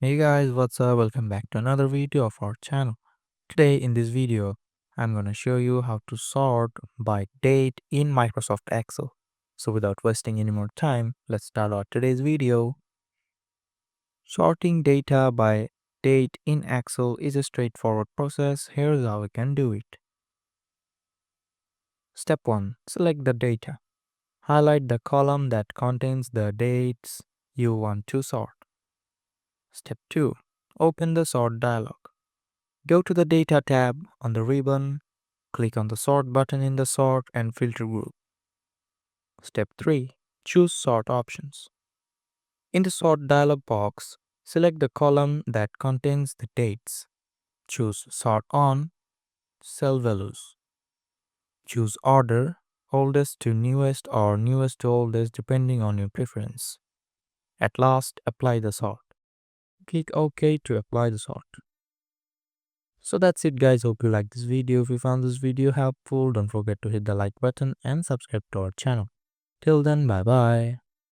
Hey guys, what's up? Welcome back to another video of our channel. Today in this video, I'm gonna show you how to sort by date in Microsoft Excel. So without wasting any more time, let's start our today's video. Sorting data by date in Excel is a straightforward process. Here's how we can do it. Step 1. Select the data. Highlight the column that contains the dates you want to sort. Step 2. Open the Sort dialog. Go to the Data tab on the ribbon, click on the Sort button in the Sort and Filter group. Step 3. Choose Sort options. In the Sort dialog box, select the column that contains the dates. Choose Sort on Cell Values. Choose Order, oldest to newest or newest to oldest depending on your preference. At last, apply the sort. Click OK to apply the sort. So that's it guys, hope you liked this video. If you found this video helpful, don't forget to hit the like button and subscribe to our channel. Till then, bye bye.